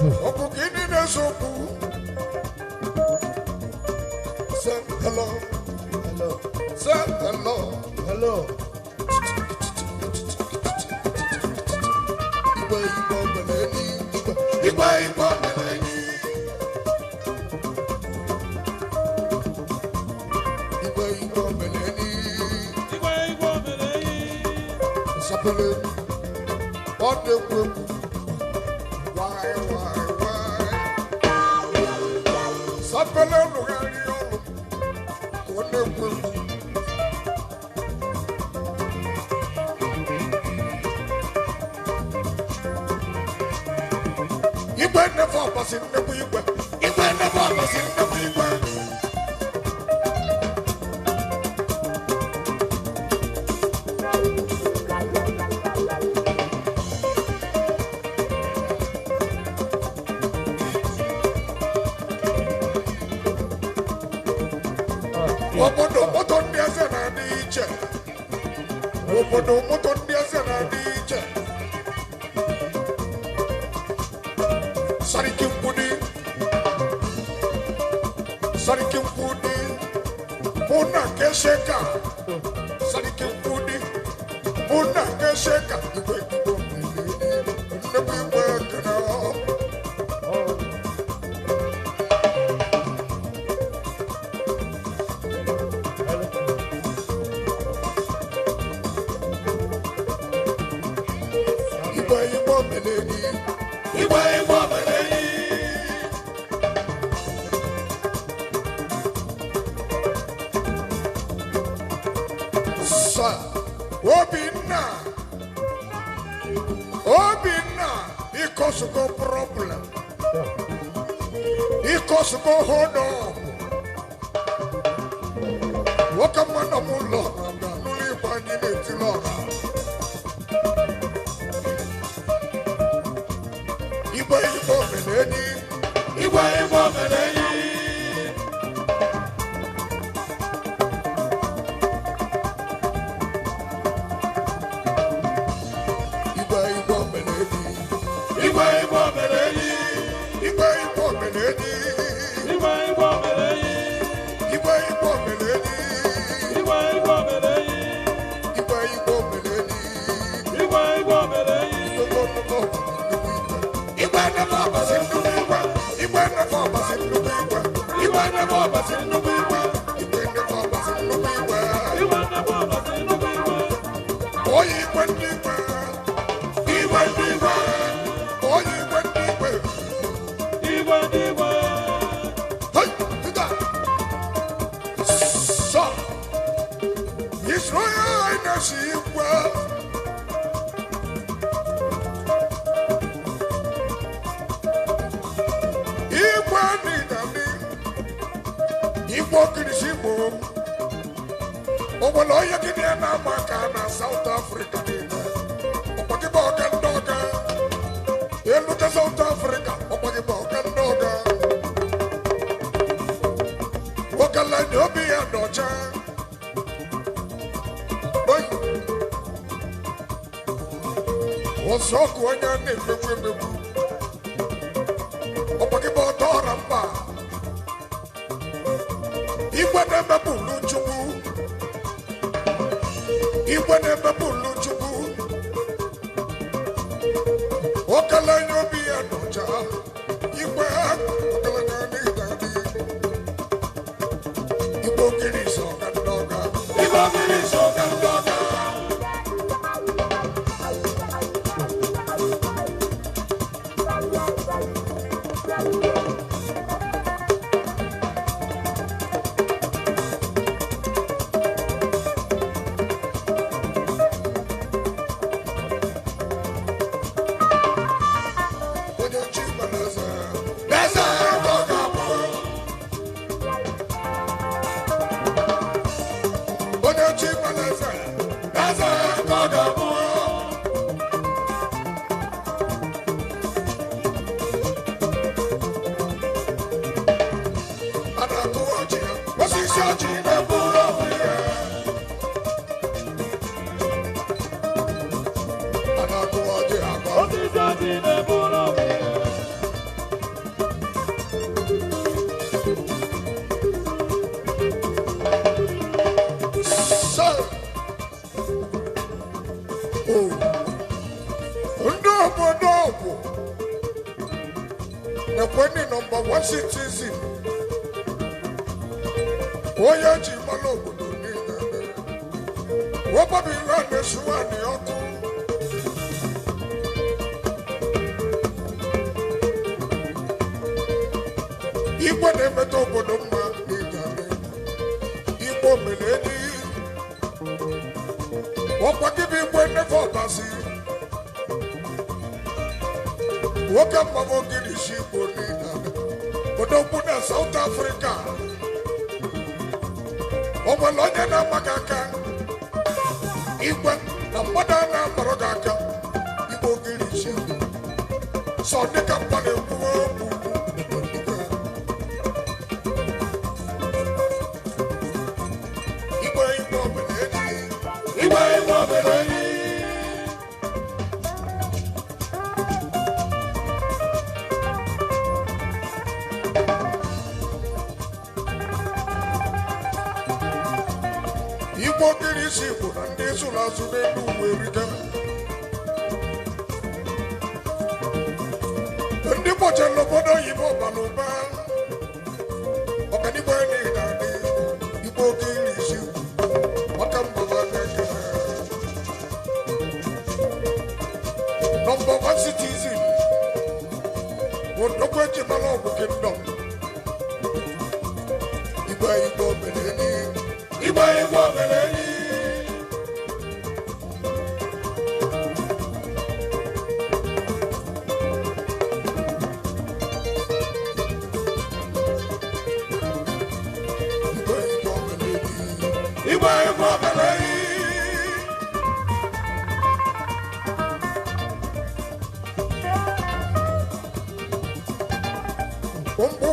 Okukini nesoku. Say hello, hello. Say hello, hello. Igwe beleni, Igwe beleni. Igwe beleni, Igwe beleni. Sapele, what the group? Why? Sapele lugari olu, what the group? Igwe never was in the Igwe. Igwe never was in the Igwe. Obodo moto ndiase na diche. Obodo moto ndiase na diche. Sariki Mpudi, Muna Kesheka, Sariki Mpudi, Muna Kesheka, Igwe Obinna, he cause go problem. He cause go hold on. What a man of Mullah, Muli Bani Tilora. Iba Meleni, Iba Meleni. South Africa. South Africa. The winning number one citizen. Oh, yeah, Jimalo. What about the runners who are the auto? Igwe na-emeta obodo mma n'ịgane Igbo meledi ọkwa gị bụ Igwe nnefe ọbasi nwoke mmabụ ogiri isi Igbo n'ịgane odogwu na South Africa o nwere onye na-ama gị aka Igwe na mmadụ a na-amarụ gị aka Igbo ogiri isi sọ dịka mma na-ekwu okwu Igbo kiri isi Igbo na ndị zụrụ azụ n'elu uwe erika ndị kpọcha n'obodo oyibo bara ụba ọganiigwe niile adị Igbo kiri isi Igbo maka mbaba na-ekele number one citizen odogwu ejimala ọgwụ kingdom Igbo meleni Igbo meleni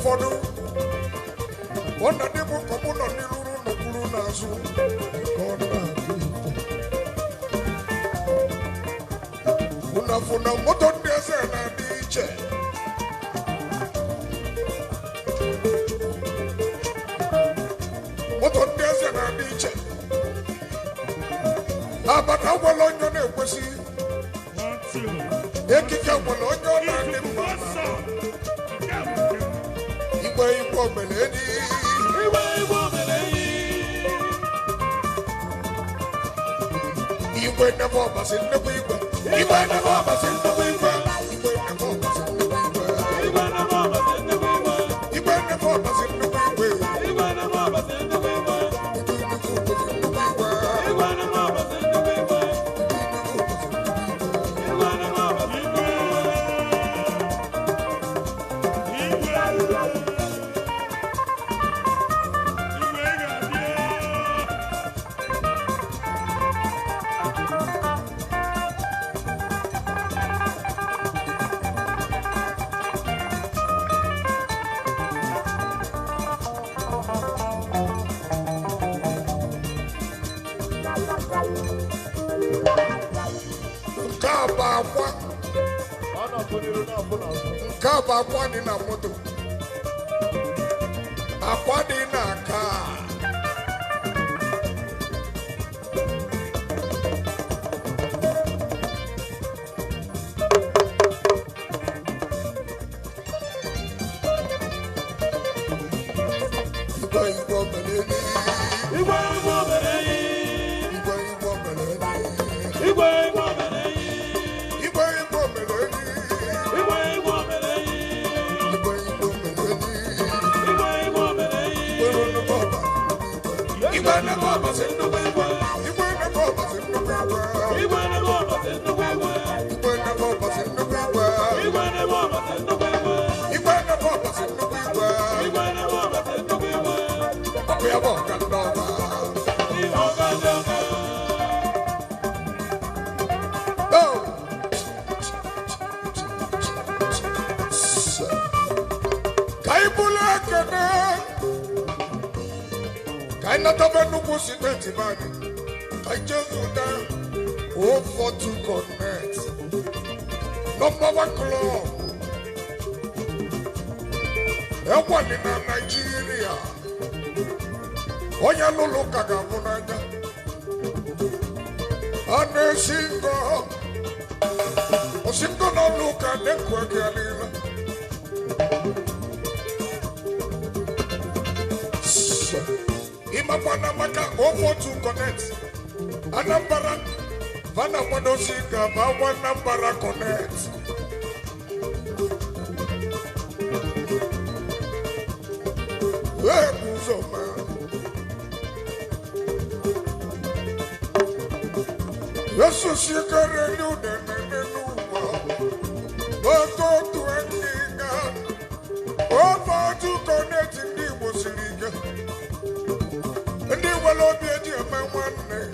ụfọdụ ọ na-adịbụ ka mụ nọ n'iruru n'okpuru n'azụ ụnafụ na moto ndị eze na-adị iche moto ndị eze na-adị iche abata nwere onye na-ekwesị ekike nwere onye ọ na-adị mma Igwe meleni Igwe never ọbasi nnukwu Igwe Igwe never ọbasi nnukwu Igwe Igwe never ọbasi nnukwu Igwe Igwe never ọbasi nnukwu Igwe Igwe never ọbasi nnukwu Igwe Igwe never ọbasi nnukwu Igwe Igwe never ọbasi nnukwu Igwe nke a bụ akwa dị na moto akwa dị na aka Igwe meleni Igwe meleni Igwe never ọbasi nnukwu Igwe Igwe never ọbasi nnukwu Igwe Igwe never ọbasi nnukwu Igwe Igwe never ọbasi nnukwu Igwe Igwe never ọbasi nnukwu Igwe Igwe never ọbasi nnukwu Igwe Igwe never ọbasi nnukwu Igwe ọkụ ya bụ ọka ndị ọba ọka ndị ọka ka ị bụrụ ekene I not have a Nnukwu City body. I just do that. Oh, for to connect. Number one club. Everyone in Nigeria. Oh, yeah, no look at Gamunanga. And a single. A single no look at them quickly. Special. Imapana maka offer to connect. Anambra, Vana Monosika, Bawa Nambara connect. Hey, Buzoma. Yes, she can renew the new but to ending over to connect in the Musiliga. And they will all be a dear man one day.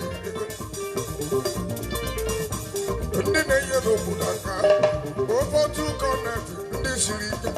And then they yellow Budaka over to connect in the Siliga.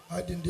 I didn't